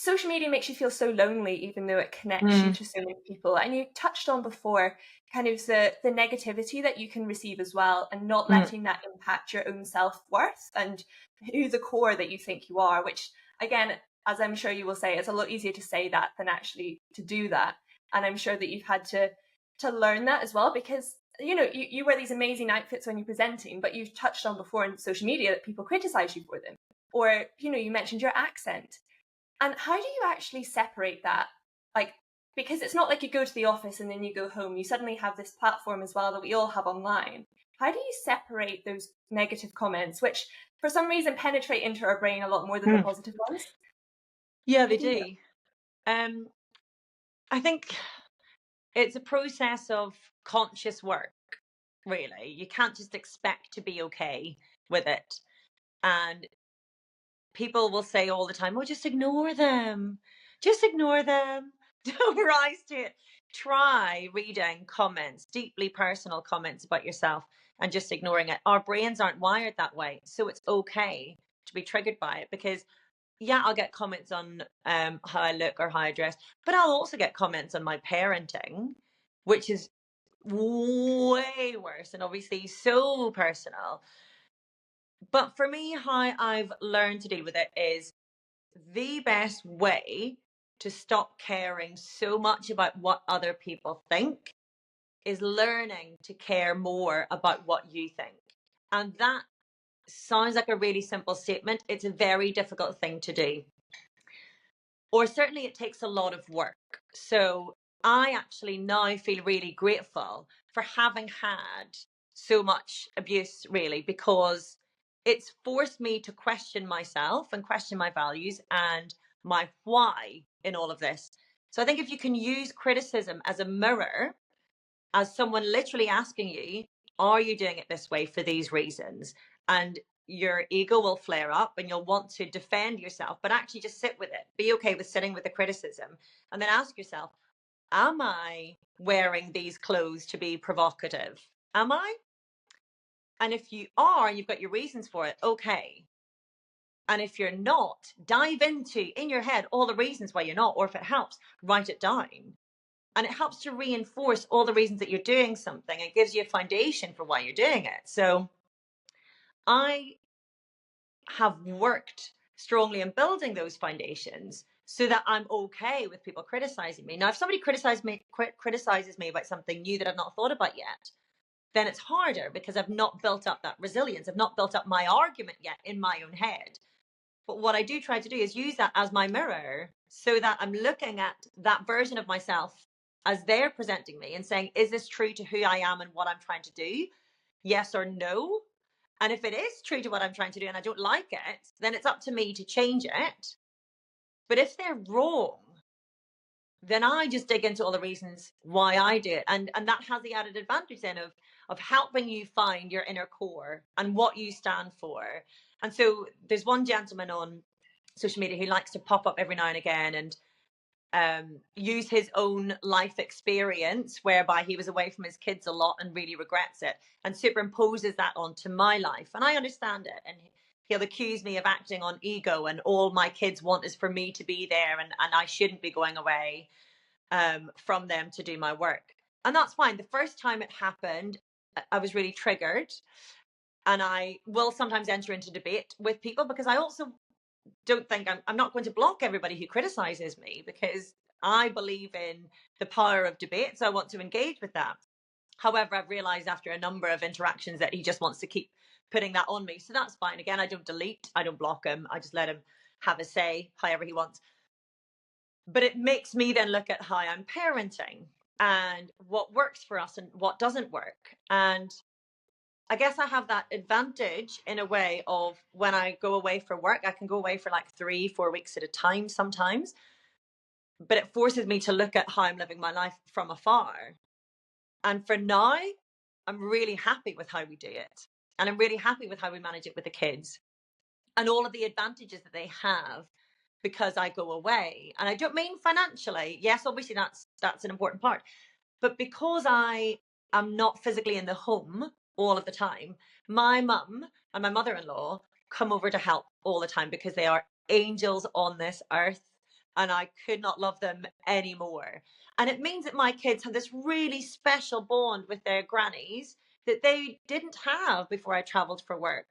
social media makes you feel so lonely, even though it connects you to so many people. And you touched on before kind of the negativity that you can receive as well, and not letting that impact your own self-worth and who the core that you think you are, which again, as I'm sure you will say, it's a lot easier to say that than actually to do that. And I'm sure that you've had to learn that as well, because you wear these amazing outfits when you're presenting, but you've touched on before in social media that people criticize you for them. Or, you mentioned your accent. And how do you actually separate that? Like, because it's not like you go to the office and then you go home. You suddenly have this platform as well that we all have online. How do you separate those negative comments, which for some reason penetrate into our brain a lot more than the positive ones? Yeah, they do. I think it's a process of conscious work, really. You can't just expect to be okay with it. And people will say all the time, oh, just ignore them. Just ignore them. Don't rise to it. Try reading comments, deeply personal comments about yourself, and just ignoring it. Our brains aren't wired that way. So it's okay to be triggered by it, because yeah, I'll get comments on how I look or how I dress, but I'll also get comments on my parenting, which is way worse and obviously so personal. But for me, how I've learned to deal with it is the best way to stop caring so much about what other people think is learning to care more about what you think. And that sounds like a really simple statement. It's a very difficult thing to do. Or certainly it takes a lot of work. So I actually now feel really grateful for having had so much abuse, really, because it's forced me to question myself and question my values and my why in all of this. So I think if you can use criticism as a mirror, as someone literally asking you, are you doing it this way for these reasons? And your ego will flare up and you'll want to defend yourself, but actually just sit with it. Be okay with sitting with the criticism, and then ask yourself, am I wearing these clothes to be provocative? Am I? And if you are, you've got your reasons for it, okay. And if you're not, dive into, in your head, all the reasons why you're not, or if it helps, write it down. And it helps to reinforce all the reasons that you're doing something. It gives you a foundation for why you're doing it. So I have worked strongly in building those foundations so that I'm okay with people criticizing me. Now, if somebody criticizes me about something new that I've not thought about yet, then it's harder because I've not built up that resilience. I've not built up my argument yet in my own head. But what I do try to do is use that as my mirror so that I'm looking at that version of myself as they're presenting me and saying, is this true to who I am and what I'm trying to do? Yes or no? And if it is true to what I'm trying to do and I don't like it, then it's up to me to change it. But if they're wrong, then I just dig into all the reasons why I do it. And that has the added advantage then of helping you find your inner core and what you stand for. And so there's one gentleman on social media who likes to pop up every now and again and use his own life experience whereby he was away from his kids a lot and really regrets it, and superimposes that onto my life. And I understand it. And he'll accuse me of acting on ego and all my kids want is for me to be there, and I shouldn't be going away from them to do my work. And that's fine. The first time it happened, I was really triggered. And I will sometimes enter into debate with people because I also don't think I'm not going to block everybody who criticizes me, because I believe in the power of debate. So I want to engage with that. However, I've realized after a number of interactions that he just wants to keep putting that on me. So that's fine. Again, I don't delete, I don't block him. I just let him have a say however he wants. But it makes me then look at how I'm parenting and what works for us and what doesn't work. And I guess I have that advantage in a way of when I go away for work, I can go away for like 3-4 weeks at a time sometimes, but it forces me to look at how I'm living my life from afar. And for now, I'm really happy with how we do it. And I'm really happy with how we manage it with the kids and all of the advantages that they have because I go away. And I don't mean financially. Yes, obviously that's an important part. But because I am not physically in the home all of the time, my mum and my mother-in-law come over to help all the time because they are angels on this earth. and I could not love them anymore. And it means that my kids have this really special bond with their grannies that they didn't have before I traveled for work.